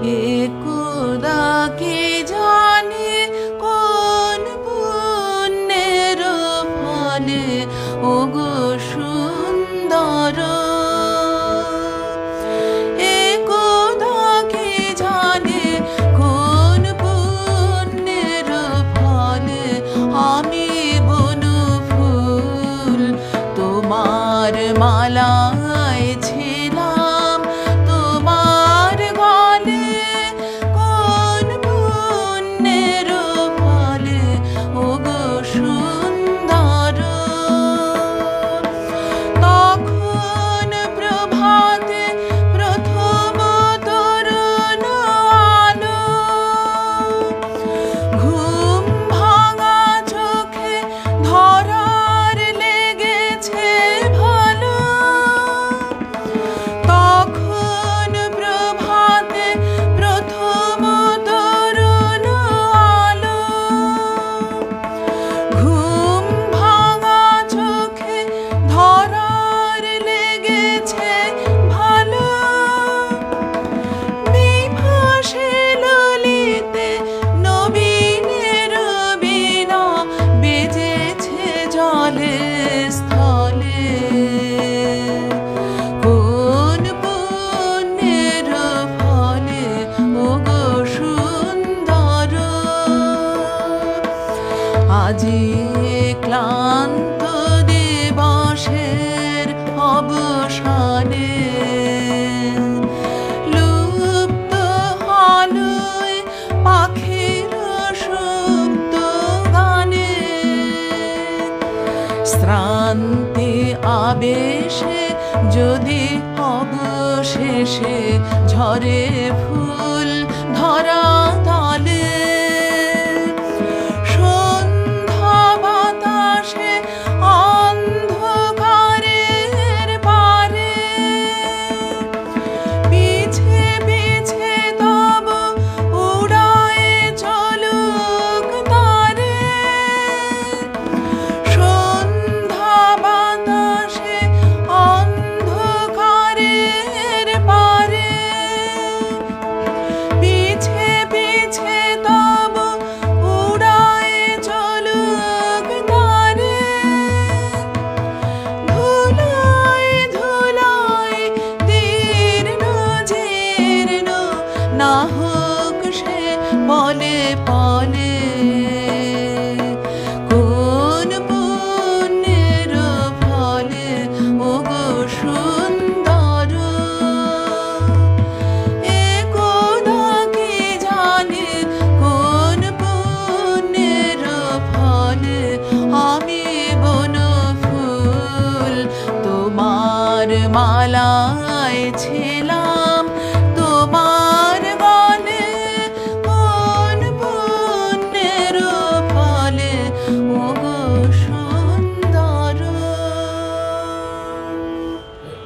একদা কে জানে কোন পুণ্যের ফলে ওগো সুন্দর, একদা কে জানে কোন পুণ্যের ফলে আমি বনফুল তোমার মালায় ছিলাম তোমার গলে, কোন পুণ্যের ফলে ওগো সুন্দর। তখন প্রভাতে প্রথম তরুণ আলো, ঘুম ভাঙা চোখে ধরার লেগেছে ভালো। তখন প্রভাতে প্রথম তরুণ আলো, ঘুম ভাঙা চোখে ধরার লেগেছে ভালো। বিভাসে ললিতে নবীনের বীণা বেজেছে জলে স্থলে, কোন পুণ্যের ফলে ওগো সুন্দর। আজি ক্লান্ত দিবসের অবসানে লুপ্ত হলুই পাখির সুপ্ত গানে, শ্রান্তি আবেশে যদি অবশেষে ঝরে ফুল ধরা তলে, সন্ধ্যা বাতাসে অন্ধকারের পারে, পিছে পিছে তব উড়ায়ে চলুক তারে। সন্ধ্যা বাতাসে অন্ধকারের পারে, পিছে পিছে তব উড়ায়ে চলুক তারে। ধুলায় ধুলায় দীর্ণ জীর্ণ না হোক সে পলে পলে, কোন পুণ্যের ফলে ওগো সুন্দর। একদা কে জানে কোন পুণ্যের ফলে আমি বনফুল তোমার মালায় ছিলাম।